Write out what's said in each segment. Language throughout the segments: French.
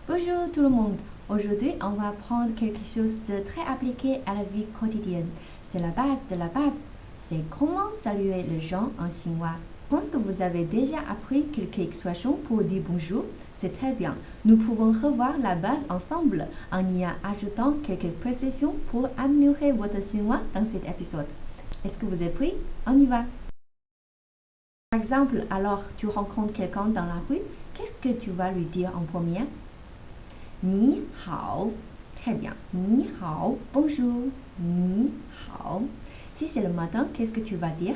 Bonjour tout le monde. Aujourd'hui, on va apprendre quelque chose de très appliqué à la vie quotidienne. C'est la base de la base. C'est comment saluer les gens en chinois. Je pense que vous avez déjà appris quelques expressions pour dire bonjour. C'est très bien. Nous pouvons revoir la base ensemble en y ajoutant quelques précisions pour améliorer votre chinois dans cet épisode. Est-ce que vous êtes prêts? On y va. Par exemple, alors tu rencontres quelqu'un dans la rue, qu'est-ce que tu vas lui dire en premier? Ni hao. Très bien. Ni hao. Bonjour. Ni hao. Si c'est le matin, qu'est-ce que tu vas dire?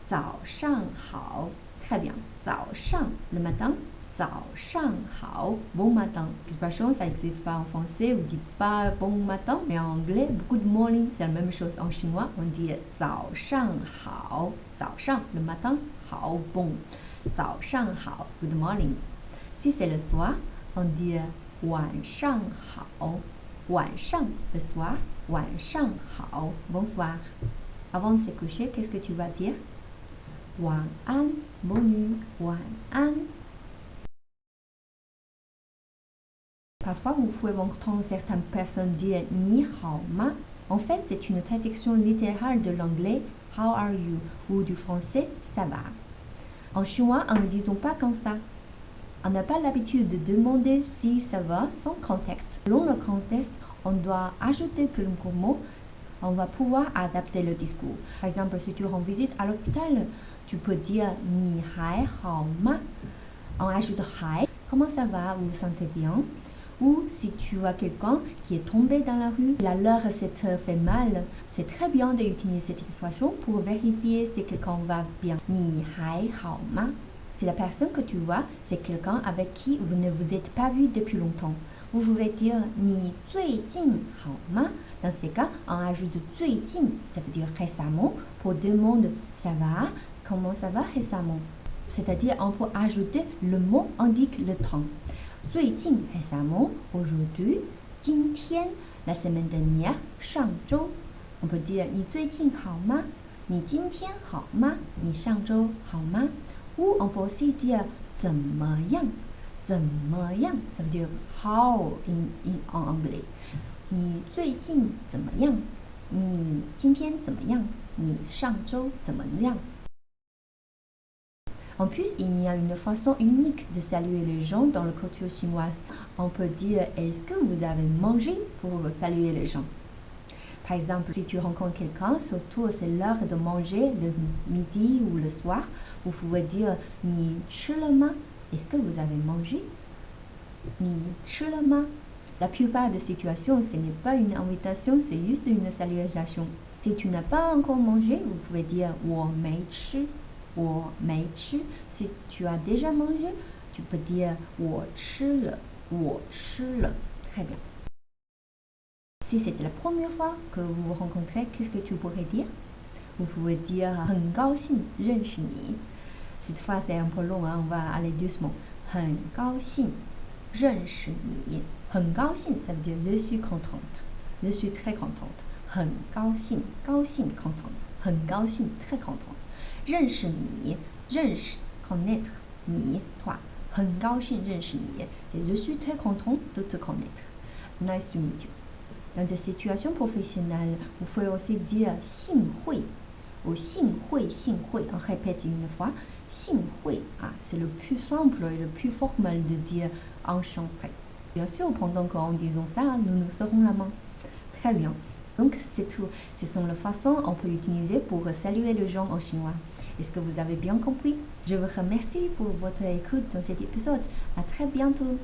Zao shang hao. Très bien. Zao shang. Le matin. Zao shang hao. Bon matin. L'expression, ça n'existe pas en français. On ne dit pas bon matin. Mais en anglais, good morning, c'est la même chose en chinois. On dit zao shang hao. Zao shang. Le matin. Hao. Bon. Zao shang hao. Good morning. Si c'est le soir, on dit 晚上好. 晚上, le soir. 晚上好. Bonsoir. Avant de se coucher, qu'est-ce que tu vas dire? 晚安. Bonne nuit. 晚安. Parfois, vous pouvez entendre certaines personnes dire ni hao ma. En fait, c'est une traduction littérale de l'anglais how are you ou du français ça va. En chinois, en ne disant pas comme ça. On n'a pas l'habitude de demander si ça va sans contexte. Selon le contexte, on doit ajouter quelques mots. On va pouvoir adapter le discours. Par exemple, si tu rends visite à l'hôpital, tu peux dire ni hai hao ma. On ajoute hai. Comment ça va? Vous vous sentez bien? Ou si tu as quelqu'un qui est tombé dans la rue, la leur s'est fait mal, c'est très bien d'utiliser cette expression pour vérifier si quelqu'un va bien. Ni hai hao ma. Si la personne que tu vois, c'est quelqu'un avec qui vous ne vous êtes pas vu depuis longtemps. Vous pouvez dire ni zui jin hao ma. Dans ces cas, on ajoute zui jin, ça veut dire récemment, pour demander ça va, comment ça va récemment. C'est-à-dire, on peut ajouter le mot indique le temps. Zui jin, récemment, aujourd'hui, jin tian, la semaine dernière, shang zhou. On peut dire ni zui jin hao ma, ni jin tian hao ma, ni shang zhou hao ma. Ou on peut aussi dire 怎么样 怎么样 ça veut dire how en anglais. 你最近怎么样 你今天怎么样 你上周怎么样 En plus, il y a une façon unique de saluer les gens dans la culture chinoise. On peut dire est-ce que vous avez mangé pour saluer les gens. Par exemple, si tu rencontres quelqu'un, surtout c'est l'heure de manger le midi ou le soir, vous pouvez dire ni chi le ma. Est-ce que vous avez mangé? Ni chi le ma. La plupart des situations, ce n'est pas une invitation, c'est juste une salutation. Si tu n'as pas encore mangé, vous pouvez dire 我没吃. 我没吃. Si tu as déjà mangé, tu peux dire 我吃了. 我吃了. Très bien. Si c'est la première fois que vous vous rencontrez, qu'est-ce que tu pourrais dire? Vous pouvez dire 很高兴认识你. Cette fois, c'est un peu long, hein? On va aller doucement. 很高兴认识你. 很高兴, ça veut dire je suis contente. Je suis très contente. 很高兴, 高兴 contente. 很高兴 très contente. 认识你, 认识 connaître, 你 toi. 很高兴认识你, c'est je suis très content de te connaître. Nice to meet you. Dans des situations professionnelles, vous pouvez aussi dire 幸会 ou 幸会, 幸会. On répète une fois. 幸会, c'est le plus simple et le plus formel de dire enchanté. Bien sûr, pendant qu'en disant ça, nous nous serrons la main. Très bien. Donc, c'est tout. Ce sont les façons qu'on peut utiliser pour saluer les gens en chinois. Est-ce que vous avez bien compris? Je vous remercie pour votre écoute dans cet épisode. À très bientôt.